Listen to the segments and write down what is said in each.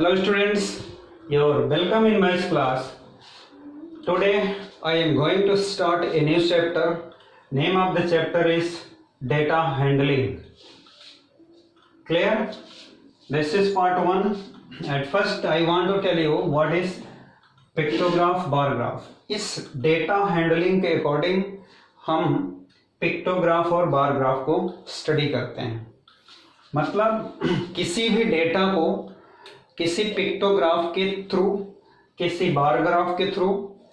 Hello students, you're welcome in maths class. Today I am going to start a new chapter. Name of the chapter is data handling. Clear? This is part 1. At first I want to tell you what is pictograph bar graph. इस data handling के according हम pictograph और bar graph को study करते हैं. मतलब किसी भी डेटा को किसी पिक्टोग्राफ के थ्रू, किसी बार ग्राफ के थ्रू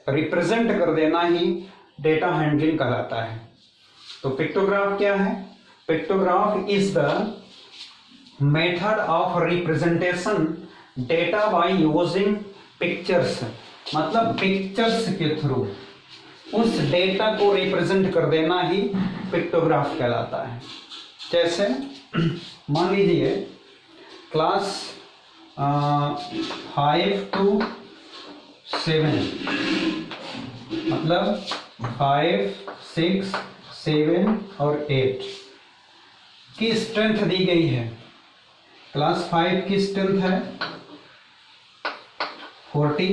रिप्रेजेंट कर देना ही डेटा हैंडलिंग कहलाता है. तो पिक्टोग्राफ क्या है? Pictograph is the method of representation data by using pictures. मतलब पिक्चर्स के थ्रू उस डेटा को रिप्रेजेंट कर देना ही पिक्टोग्राफ कहलाता है. जैसे मान लीजिए क्लास 5 to 7, मतलब 5, 6, 7 और 8 की स्ट्रेंथ दी गई है. क्लास 5 की स्ट्रेंथ है 40,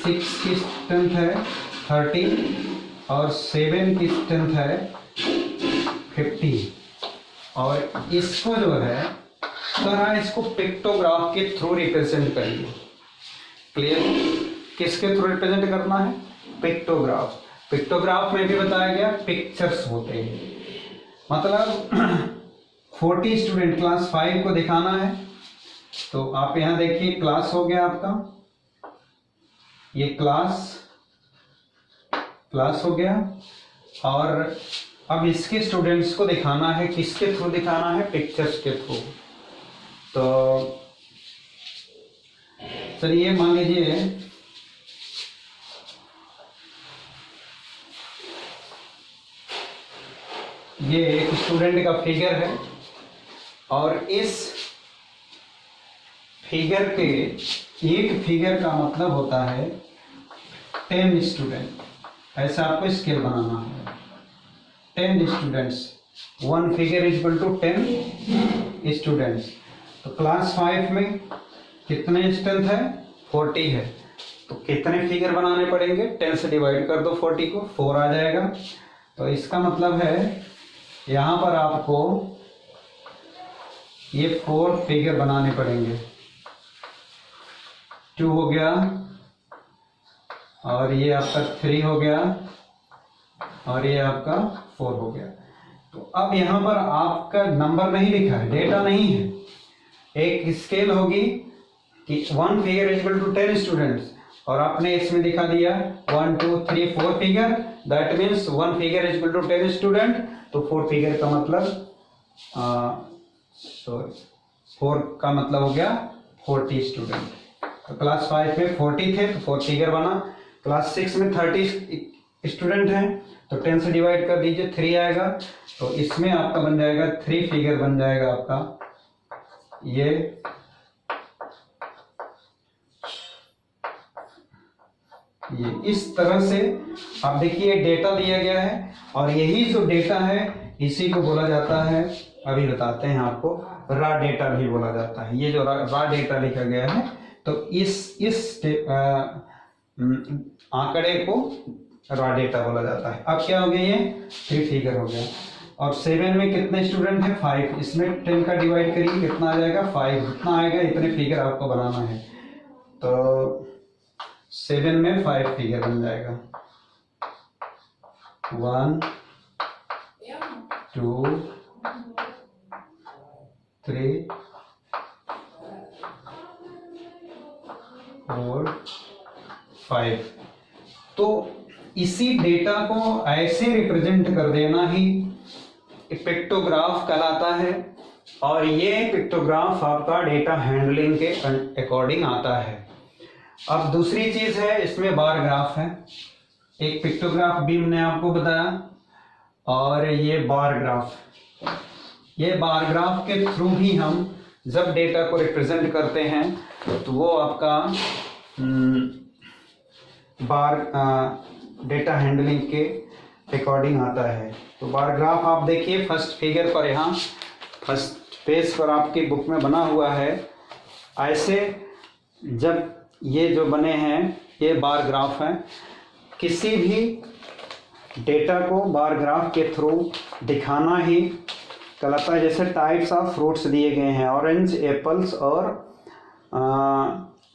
6 की स्ट्रेंथ है 30 और 7 की स्ट्रेंथ है 50. और इसको जो है तरह इसको पिक्टोग्राफ के थ्रू रिप्रेजेंट करिए. क्लियर? किसके थ्रू रिप्रेजेंट करना है? पिक्टोग्राफ. पिक्टोग्राफ में भी बताया गया पिक्चर्स होते हैं. मतलब 40 स्टूडेंट क्लास 5 को दिखाना है तो आप यहां देखिए क्लास हो गया आपका, ये क्लास हो गया. और अब इसके स्टूडेंट्स को दिखाना है, किसके थ्रू दिखाना है? पिक्चर्स के थ्रू. तो चलिए मान लीजिए ये एक स्टूडेंट का फिगर है और इस फिगर के एक फिगर का मतलब होता है 10 स्टूडेंट. ऐसा आपको स्केल बनाना है. 10 students, one figure is equal to 10 students. तो क्लास 5 में कितने स्ट्रेंथ है? 40 है. तो कितने फिगर बनाने पड़ेंगे? 10 से डिवाइड कर दो 40 को, 4 आ जाएगा. तो इसका मतलब है यहाँ पर आपको ये 4 फिगर बनाने पड़ेंगे. 2 हो गया और ये आपका 3 हो गया और ये आपका 4 हो गया. तो अब यहाँ पर आपका नंबर नहीं लिखा है, डेटा नहीं है. एक स्केल होगी कि 1 figure is equal to 10 students और आपने इसमें दिखा दिया 1 2 3 4 figure. That means 1 figure is equal to 10 student. तो 4 फिगर का मतलब 4 का मतलब हो गया 40 स्टूडेंट. तो क्लास 5 में 40 थे तो 4 फिगर बना. क्लास 6 में 30 स्टूडेंट हैं तो 10 से डिवाइड कर दीजिए, 3 आएगा. तो इसमें आपका बन जाएगा 3 फिगर बन जाएगा आपका ये इस तरह से. आप देखिए डेटा दिया गया है और यही जो डेटा है इसी को बोला जाता है, अभी बताते हैं आपको, रॉ डेटा भी बोला जाता है. ये जो रॉ डेटा लिखा गया है तो इस आंकड़े को रॉ डेटा बोला जाता है. अब क्या हो गया? ये 3 फिगर हो गया. और 7 में कितने स्टूडेंट हैं? 5. इसमें 10 का डिवाइड करिए, कितना आ जाएगा? 5. कितना आएगा? इतने फिगर आपको बनाना है. तो 7 में 5 फिगर बन जाएगा. 1 2 3 4 5. तो इसी डेटा को ऐसे रिप्रेजेंट कर देना ही पिक्टोग्राफ कहलाता है. और ये पिक्टोग्राफ आपका डेटा हैंडलिंग के अकॉर्डिंग आता है. अब दूसरी चीज है, इसमें बार ग्राफ है. एक पिक्टोग्राफ भी मैंने आपको बताया और ये बार ग्राफ. ये बार ग्राफ के थ्रू ही हम जब डेटा को रिप्रेजेंट करते हैं तो वो आपका डेटा हैंडलिंग के अकॉर्डिंग आता है. तो बार ग्राफ आप देखिए फर्स्ट फिगर पर, यहाँ फर्स्ट पेज पर आपकी बुक में बना हुआ है ऐसे जब ये जो बने हैं ये बार ग्राफ हैं, किसी भी डेटा को बार ग्राफ के थ्रू दिखाना ही कहलाता है। जैसे टाइप्स ऑफ फ्रूट्स दिए गए हैं, ऑरेंज, एप्पल्स और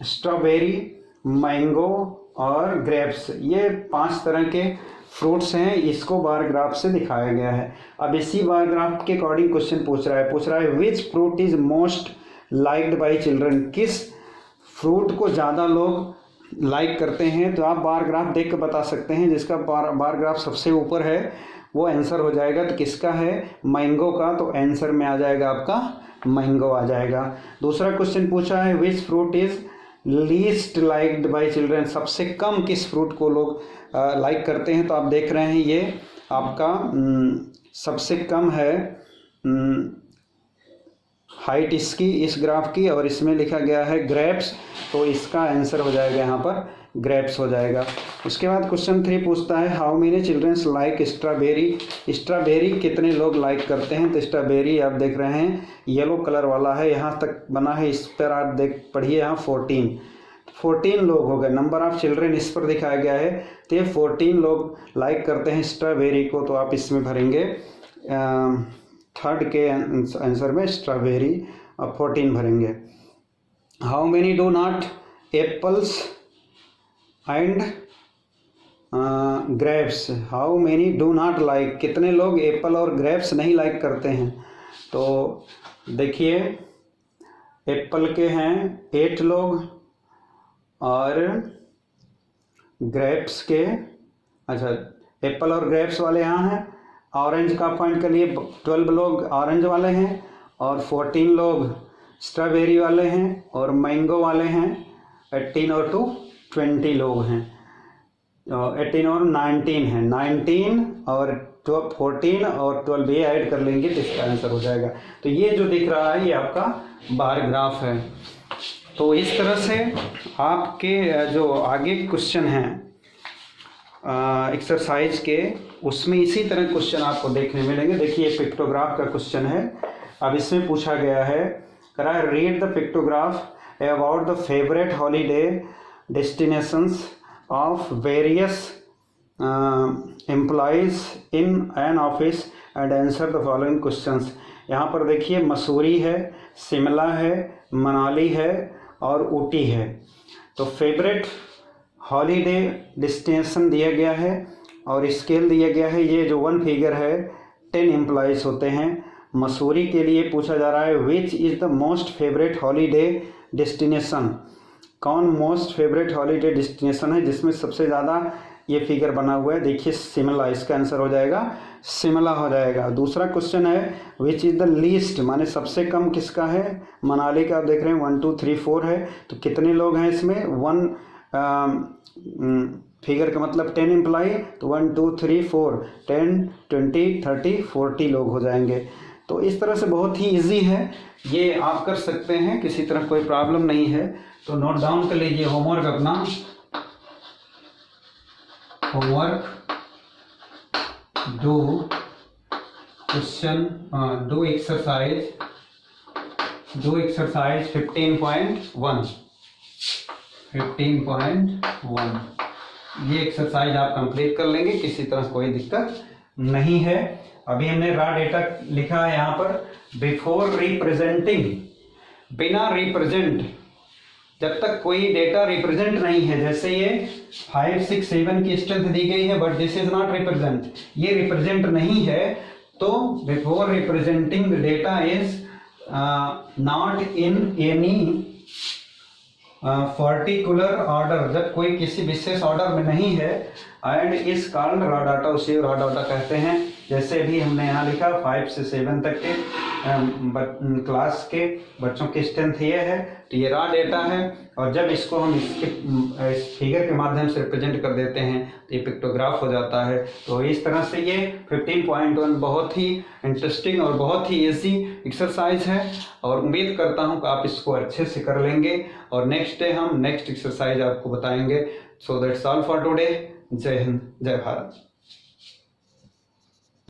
स्ट्रॉबेरी, मैंगो और ग्रेप्स, ये 5 तरह के फ्रूट्स हैं, इसको बार ग्राफ से दिखाया गया है। अब इसी बार ग्राफ के अकॉर्डिंग क्वेश्चन पूछ रहा है which fruit is most liked by children, किस फ्रूट को ज़्यादा लोग लाइक करते हैं। तो आप बार ग्राफ देख कर बता सकते हैं, जिसका बार ग्राफ सबसे ऊपर है वो आंसर हो जाएगा। तो किसका है, मैंगो का, तो आंसर में आ जाएगा आपका मैंगो आ जाएगा। दूसरा क्वेश्चन पूछा है which fruit is least liked by children, सबसे कम किस फ्रूट को लोग लाइक करते हैं। तो आप देख रहे हैं ये आपका सबसे कम है हाइट इसकी, इस ग्राफ की, और इसमें लिखा गया है ग्रेप्स, तो इसका आंसर हो जाएगा यहाँ पर ग्रेप्स हो जाएगा। उसके बाद क्वेश्चन 3 पूछता है how many childrens like strawberry, strawberry कितने लोग लाइक करते हैं। तो स्ट्रॉबेरी आप देख रहे हैं येलो कलर वाला है, यहाँ तक बना है, इस पर आप देख पढ़िए यहाँ 14 लोग हो गए, नंबर ऑफ चिल्ड्रन इस पर दिखाया गया है। तो ये 14 लोग लाइक करते हैं स्ट्रॉबेरी को, तो आप इसमें भरेंगे 3rd के आंसर में स्ट्रॉबेरी, और 14 भरेंगे। How many do not apples and grapes, how many do not like, कितने लोग एप्पल और ग्रेप्स नहीं लाइक करते हैं। तो देखिए एप्पल के हैं 8 लोग और ग्रेप्स के, अच्छा एप्पल और ग्रेप्स वाले यहाँ हैं। ऑरेंज का पॉइंट के लिए 12 लोग ऑरेंज वाले हैं और 14 लोग स्ट्रॉबेरी वाले हैं, और मैंगो वाले हैं 18 और 2 20 लोग हैं, 18 और 19 हैं, 19 और 14 और 12 ये ऐड कर लेंगे तो इसका आंसर हो जाएगा। तो ये जो दिख रहा है ये आपका बार ग्राफ है। तो इस तरह से आपके जो आगे क्वेश्चन हैं एक्सरसाइज के, उसमें इसी तरह क्वेश्चन आपको देखने मिलेंगे। देखिए पिक्टोग्राफ का क्वेश्चन है, अब इसमें पूछा गया है, करा है read the pictograph about the favourite holiday destinations of various employees in an office and answer the following questions. यहाँ पर देखिए मसूरी है, शिमला है, मनाली है और ऊटी है। तो फेवरेट हॉलीडे डेस्टिनेशन दिया गया है और स्केल दिया गया है, ये जो 1 फिगर है 10 एम्प्लॉइज होते हैं। मसूरी के लिए पूछा जा रहा है which is the most favourite holiday destination, कौन मोस्ट फेवरेट हॉलीडे डेस्टिनेशन है जिसमें सबसे ज़्यादा ये फिगर बना हुआ है। देखिए शिमला, इसका आंसर हो जाएगा शिमला हो जाएगा। दूसरा क्वेश्चन है विच इज़ द लीस्ट, माने सबसे कम किसका है, मनाली का। आप देख रहे हैं 1 2 3 4 है, तो कितने लोग हैं इसमें, 1 फिगर का मतलब 10 एम्प्लॉई, तो 1 2 3 4 10 20 30 40 लोग हो जाएंगे। तो इस तरह से बहुत ही इजी है, ये आप कर सकते हैं, किसी तरह कोई प्रॉब्लम नहीं है। तो नोट डाउन कर लीजिए होमवर्क अपना, homework do question do exercise 15.1 ये एक्सरसाइज आप कंप्लीट कर लेंगे, किसी तरह कोई दिक्कत नहीं है। अभी हमने रॉ डेटा लिखा है यहाँ पर, बिफोर रिप्रेजेंटिंग, बिना रिप्रेजेंट, जब तक कोई डेटा रिप्रेजेंट नहीं है, जैसे ये 5 6 7 की स्ट्रेंथ दी गई है but this is not represent, ये रिप्रेजेंट नहीं है, तो before representing data is not in any particular order, जब कोई किसी विशेष ऑर्डर में नहीं है, एंड इस कॉल्ड रॉ डाटा, उसे रॉ डाटा कहते हैं। जैसे भी हमने यहाँ लिखा 5 से 7 तक के क्लास के बच्चों की स्ट्रेंथ ये है, तो ये रॉ डेटा है, और जब इसको हम इस फिगर के माध्यम से रिप्रेजेंट कर देते हैं तो ये पिक्टोग्राफ हो जाता है। तो इस तरह से ये 15.1 बहुत ही इंटरेस्टिंग और बहुत ही इजी एक्सरसाइज है, और उम्मीद करता हूँ कि आप इसको अच्छे से कर लेंगे, और नेक्स्ट डे हम नेक्स्ट एक्सरसाइज आपको बताएंगे। So that's all for today. जय हिंद, जय भारत।